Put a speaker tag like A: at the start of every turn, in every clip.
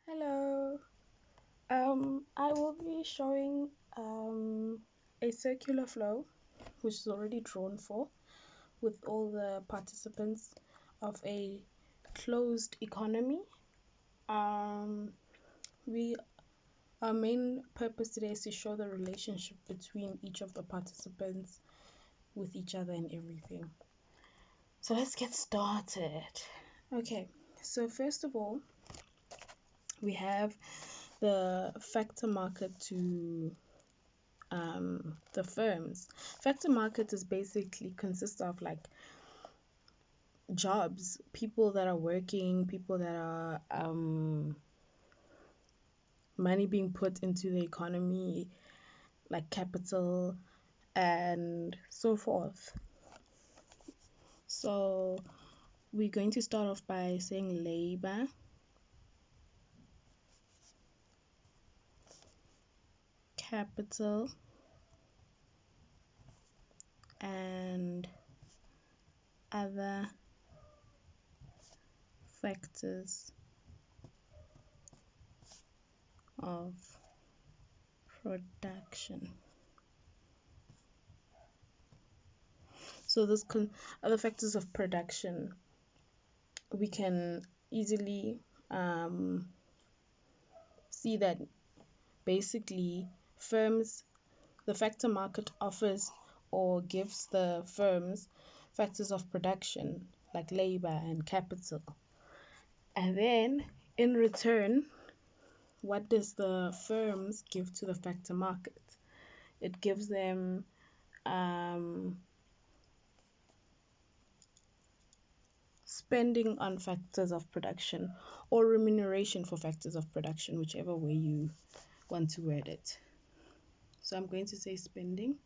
A: Hello. I will be showing a circular flow, which is already drawn for, with all the participants of a closed economy. Um, we Our main purpose today is to show the relationship between each of the participants with each other and everything. So let's get started. Okay, so first of all, we have the factor market to the firms. Factor market is basically consists of like jobs, people that are working, people that are money being put into the economy, like capital and so forth. So we're going to start off by saying labor, capital, and other factors of production. So those other factors of production, we can easily see that basically the factor market offers or gives the firms factors of production like labor and capital. And then in return, what does the firms give to the factor market? It gives them spending on factors of production or remuneration for factors of production, whichever way you want to word it. So I'm going to say spending.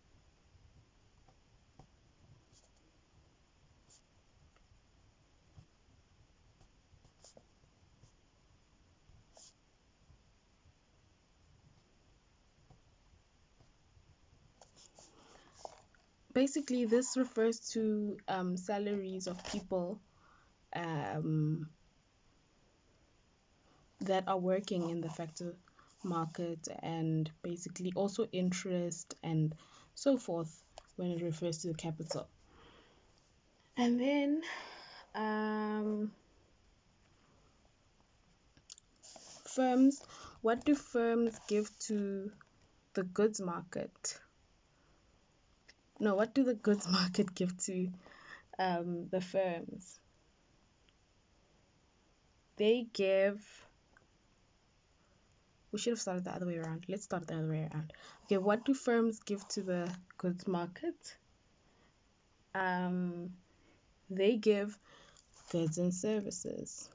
A: Basically, this refers to salaries of people um, that are working in the factor market, and basically also interest and so forth when it refers to the capital. And then firms, what do firms give to the goods market? No, what do the goods market give to the firms? They give. We should have started the other way around. Let's start the other way around. Okay, what do firms give to the goods market? They give goods and services.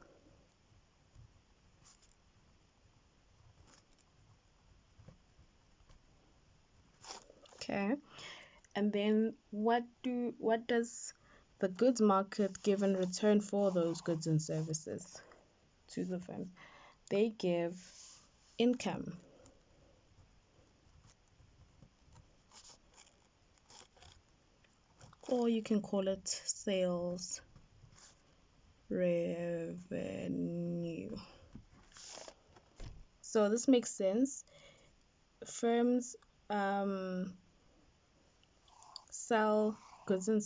A: Okay, and then what does the goods market give in return for those goods and services to the firms? They give income. Or you can call it sales revenue. So this makes sense. Firms sell goods and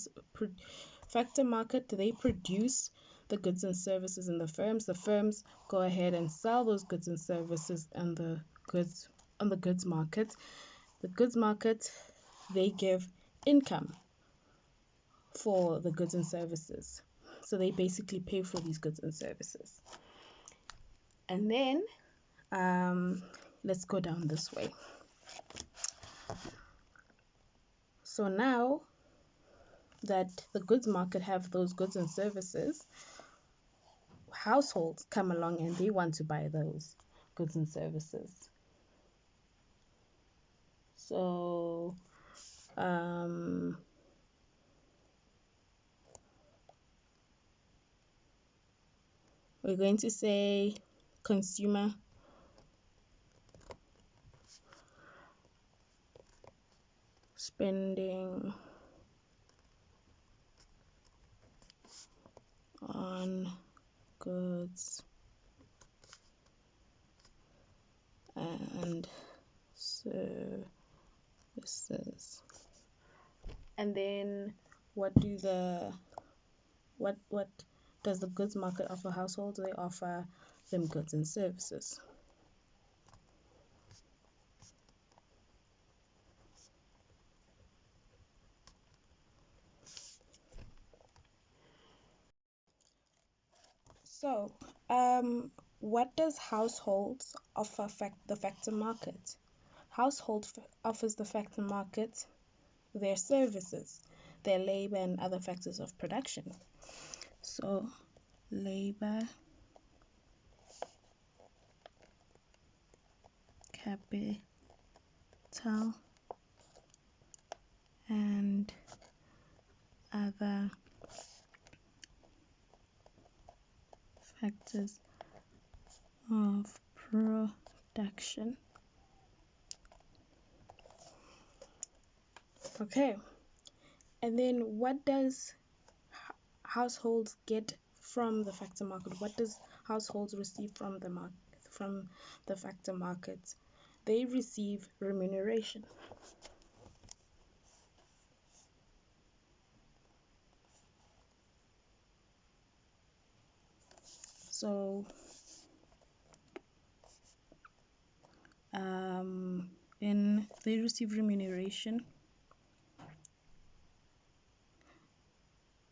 A: factor market, they produce the goods and services in the firms go ahead and sell those goods and services on the goods market. The goods market, they give income for the goods and services, so they basically pay for these goods and services. And then let's go down this way. So now that the goods market have those goods and services, households come along and they want to buy those goods and services. So we're going to say consumer spending on goods and services. And then what does the goods market offer households? They offer them goods and services. So, what does households offer the factor market? Household offers the factor market their services, their labor, and other factors of production. So, labor, capital, and other factors of production. Okay, and then what does households get from the factor market? What does households receive from the factor market? They receive remuneration. So they receive remuneration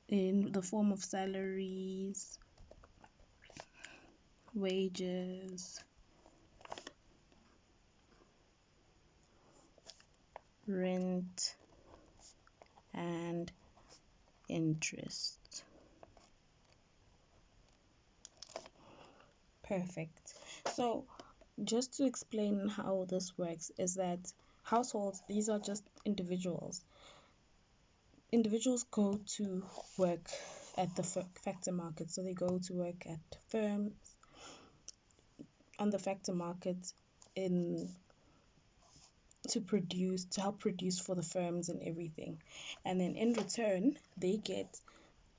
A: in the form of salaries, wages, rent, and interest. Perfect. So just to explain how this works is that households, these are just individuals. Individuals go to work at the factor market. So they go to work at firms on the factor market to help produce for the firms and everything. And then in return, they get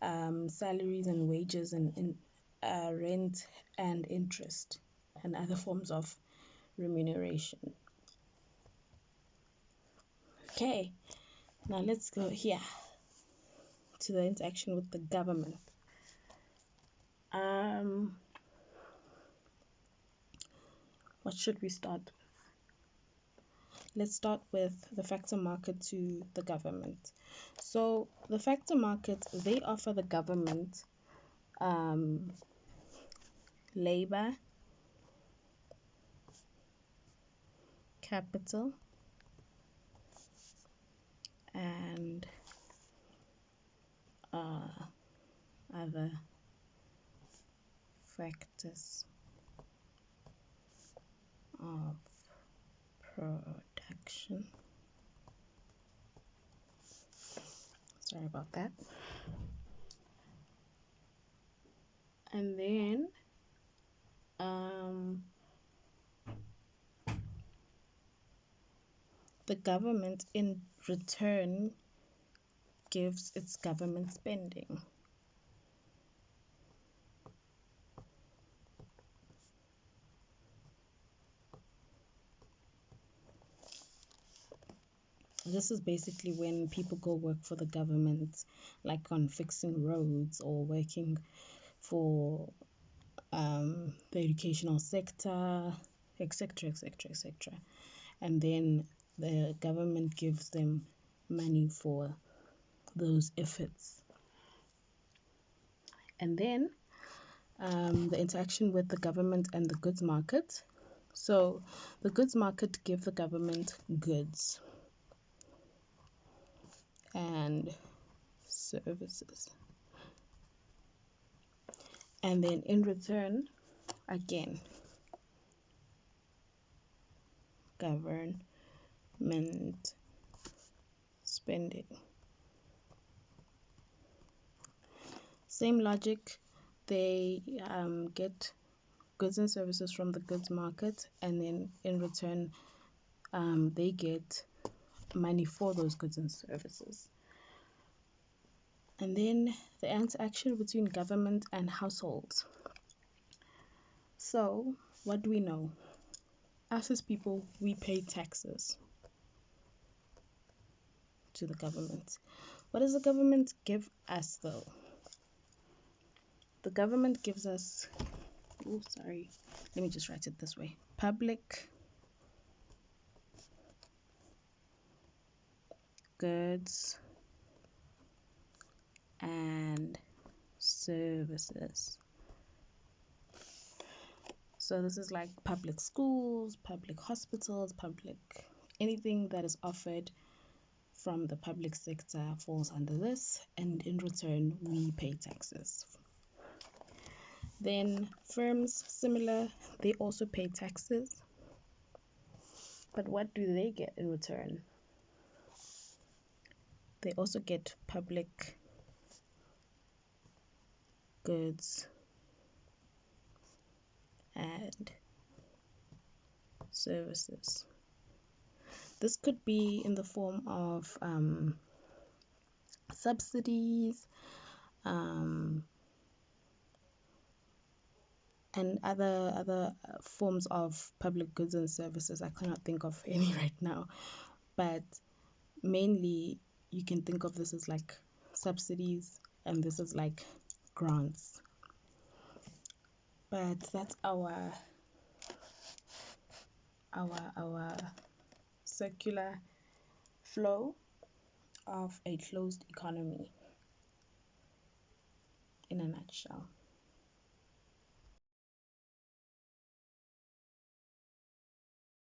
A: salaries and wages and rent and interest and other forms of remuneration. Okay, now let's go here to the interaction with the government. What should we start with? Let's start with the factor market to the government. So the factor market, they offer the government labor, capital, and other factors of production. Sorry about that. And then the government in return gives its government spending. This is basically when people go work for the government, like on fixing roads or working for the educational sector, etc., etc., etc. And then the government gives them money for those efforts. And then the interaction with the government and the goods market. So the goods market give the government goods and services. And then in return, again, government spending. Same logic, they get goods and services from the goods market, and then in return they get money for those goods and services. And then the interaction between government and households. So what do we know? us as people, we pay taxes to the government. What does the government give us though? The government gives us, oh, sorry, let me just write it this way: public goods and services. So this is like public schools, public hospitals, public anything that is offered from the public sector falls under this, and in return we pay taxes. Then firms, similar, they also pay taxes, but what do they get in return? They also get public goods and services. This could be in the form of subsidies, and other forms of public goods and services. I cannot think of any right now, but mainly you can think of this as like subsidies, and this is like grants. But that's our circular flow of a closed economy in a nutshell.